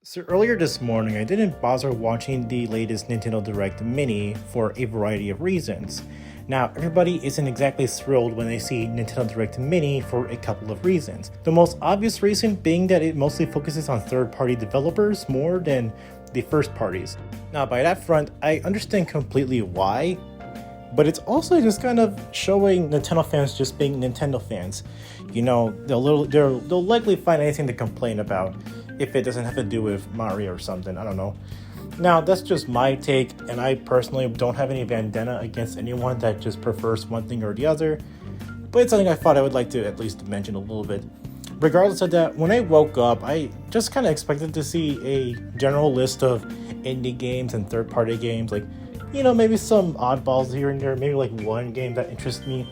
So earlier this morning, I didn't bother watching the latest Nintendo Direct Mini for a variety of reasons. Now, everybody isn't exactly thrilled when they see Nintendo Direct Mini for a couple of reasons. The most obvious reason being that it mostly focuses on third-party developers more than the first parties. Now, by that front, I understand completely why, but it's also just kind of showing Nintendo fans just being Nintendo fans. You know, they'll likely find anything to complain about if it doesn't have to do with Mario or something, I don't know. Now, that's just my take, and I personally don't have any vendetta against anyone that just prefers one thing or the other, but it's something I thought I would like to at least mention a little bit. Regardless of that, when I woke up, I just kind of expected to see a general list of indie games and third-party games, like, you know, maybe some oddballs here and there, maybe like one game that interests me.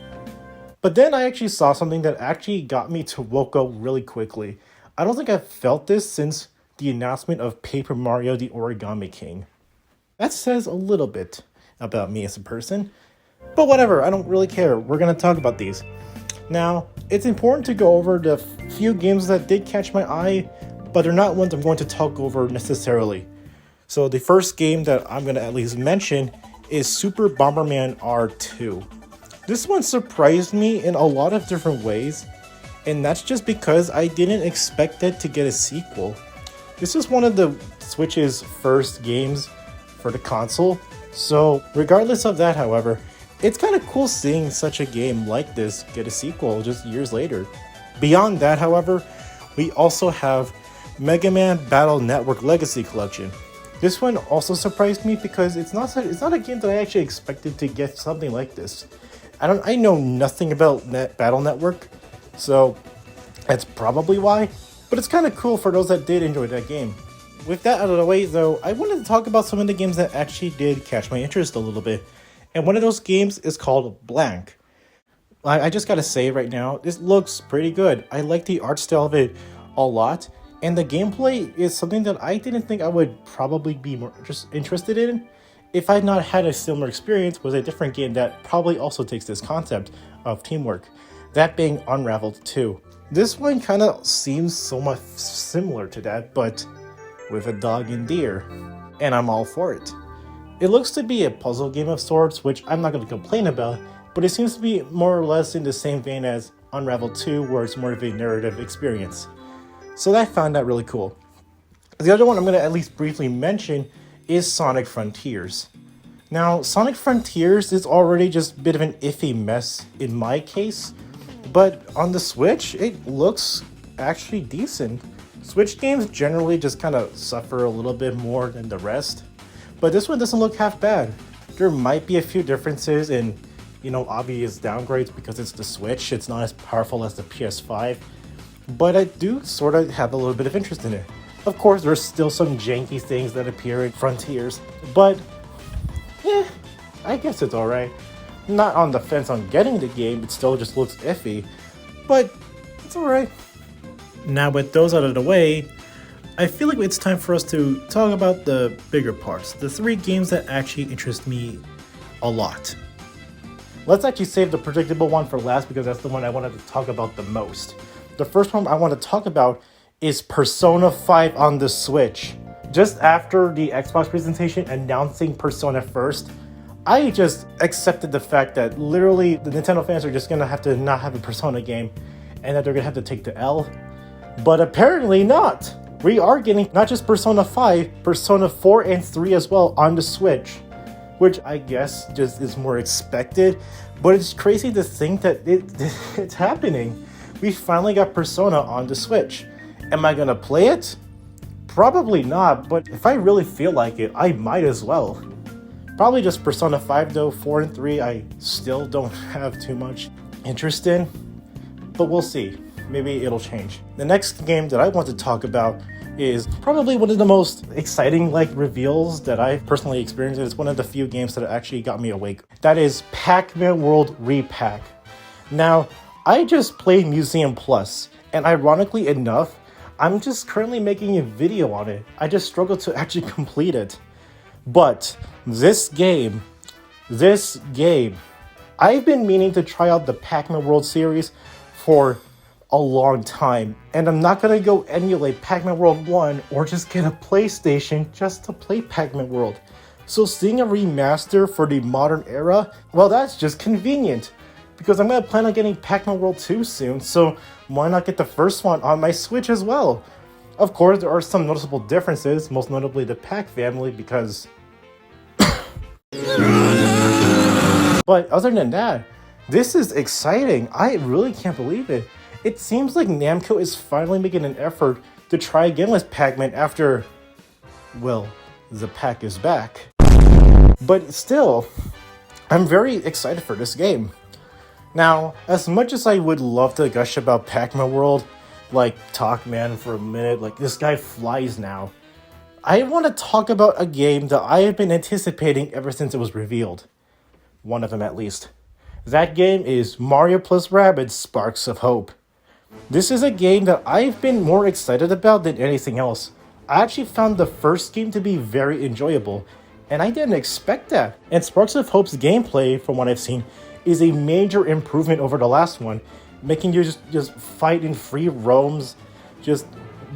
But then I actually saw something that actually got me to woke up really quickly. I don't think I've felt this since the announcement of Paper Mario the Origami King. That says a little bit about me as a person. But whatever, I don't really care. We're going to talk about these. Now, it's important to go over the few games that did catch my eye, but they're not ones I'm going to talk over necessarily. So the first game that I'm going to at least mention is Super Bomberman R2. This one surprised me in a lot of different ways, and that's just because I didn't expect it to get a sequel. This is one of the Switch's first games for the console, so regardless of that, however, it's kind of cool seeing such a game like this get a sequel just years later. Beyond that, however, we also have Mega Man Battle Network Legacy Collection. This one also surprised me because it's not a game that I actually expected to get something like this. I know nothing about Battle Network, so that's probably why, but it's kind of cool for those that did enjoy that game. With that out of the way though, I wanted to talk about some of the games that actually did catch my interest a little bit, and one of those games is called Blank. I just gotta say right now, this looks pretty good. I like the art style of it a lot, and the gameplay is something that I didn't think I would probably be more interested in if I had not had a similar experience with a different game that probably also takes this concept of teamwork. That being Unraveled 2. This one kind of seems so much similar to that, but with a dog and deer, and I'm all for it. It looks to be a puzzle game of sorts, which I'm not going to complain about, but it seems to be more or less in the same vein as Unraveled 2, where it's more of a narrative experience. So I found that really cool. The other one I'm going to at least briefly mention is Sonic Frontiers. Now, Sonic Frontiers is already just a bit of an iffy mess in my case, but on the Switch, it looks actually decent. Switch games generally just kind of suffer a little bit more than the rest, but this one doesn't look half bad. There might be a few differences in, obvious downgrades because it's the Switch. It's not as powerful as the PS5, but I do sort of have a little bit of interest in it. Of course, there's still some janky things that appear in Frontiers, but yeah, I guess it's alright. Not on the fence on getting the game, it still just looks iffy, but it's alright. Now with those out of the way, I feel like it's time for us to talk about the bigger parts, the three games that actually interest me a lot. Let's actually save the predictable one for last because that's the one I wanted to talk about the most. The first one I want to talk about is Persona 5 on the Switch. Just after the Xbox presentation announcing Persona first, I just accepted the fact that literally the Nintendo fans are just going to have to not have a Persona game and that they're going to have to take the L. But apparently not. We are getting not just Persona 5, Persona 4 and 3 as well on the Switch, which I guess just is more expected. But it's crazy to think that it's happening. We finally got Persona on the Switch. Am I going to play it? Probably not, but if I really feel like it, I might as well. Probably just Persona 5 though, 4 and 3 I still don't have too much interest in, but we'll see. Maybe it'll change. The next game that I want to talk about is probably one of the most exciting reveals that I've personally experienced. It's one of the few games that actually got me awake. That is PacMan World Repack. Now, I just played Museum Plus, and ironically enough, I'm just currently making a video on it. I just struggled to actually complete it. But this game, I've been meaning to try out the PacMan World series for a long time, and I'm not gonna go emulate Pac-Man World 1 or just get a PlayStation just to play Pac-Man World. So seeing a remaster for the modern era, well, that's just convenient, because I'm gonna plan on getting Pac-Man World 2 soon, so why not get the first one on my Switch as well? Of course, there are some noticeable differences, most notably the Pac family, because... But other than that, this is exciting. I really can't believe it. It seems like Namco is finally making an effort to try again with Pac-Man after, well, the Pac is back. But still, I'm very excited for this game. Now, as much as I would love to gush about Pac-Man World, like talk man for a minute, like this guy flies now, I want to talk about a game that I have been anticipating ever since it was revealed. One of them at least. That game is Mario plus Rabbids Sparks of Hope. This is a game that I've been more excited about than anything else. I actually found the first game to be very enjoyable, and I didn't expect that. And Sparks of Hope's gameplay, from what I've seen, is a major improvement over the last one, making you just fight in free roams.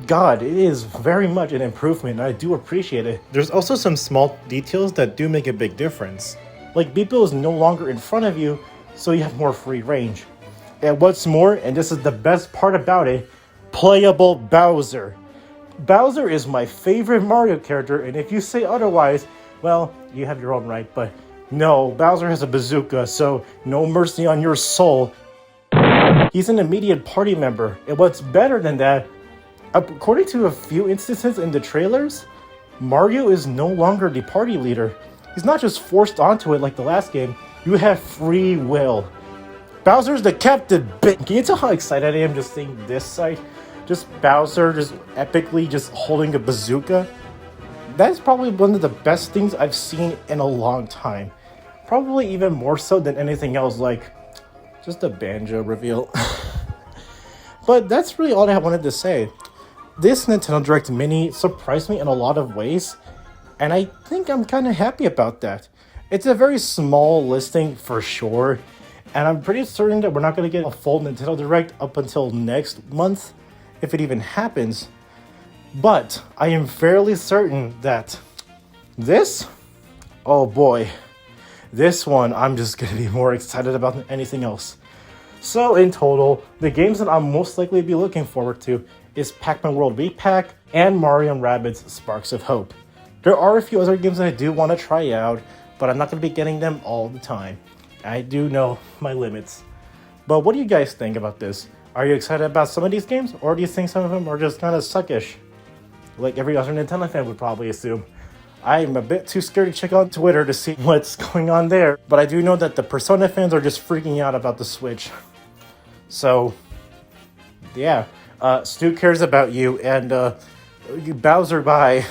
God, it is very much an improvement, and I do appreciate it. There's also some small details that do make a big difference. Like, Beeple is no longer in front of you, so you have more free range. And what's more, and this is the best part about it, playable Bowser. Bowser is my favorite Mario character, and if you say otherwise, well, you have your own right, but no, Bowser has a bazooka, so no mercy on your soul. He's an immediate party member, and what's better than that, according to a few instances in the trailers, Mario is no longer the party leader. He's not just forced onto it like the last game, you have free will. Bowser's the captain, bitch! Can you tell how excited I am just seeing this sight? Just Bowser just epically just holding a bazooka. That's probably one of the best things I've seen in a long time. Probably even more so than anything else, like just a banjo reveal. But that's really all I wanted to say. This Nintendo Direct Mini surprised me in a lot of ways, and I think I'm kind of happy about that. It's a very small listing for sure, and I'm pretty certain that we're not going to get a full Nintendo Direct up until next month, if it even happens. But I am fairly certain that this, oh boy, this one I'm just going to be more excited about than anything else. So in total, the games that I'll most likely be looking forward to is Pac-Man World Repack and Mario & Rabbids Sparks of Hope. There are a few other games that I do want to try out, but I'm not going to be getting them all the time. I do know my limits. But what do you guys think about this? Are you excited about some of these games, or do you think some of them are just kind of suckish? Like every other Nintendo fan would probably assume. I'm a bit too scared to check on Twitter to see what's going on there, but I do know that the Persona fans are just freaking out about the Switch. So, yeah. Stu cares about you, and you Bowser, bye.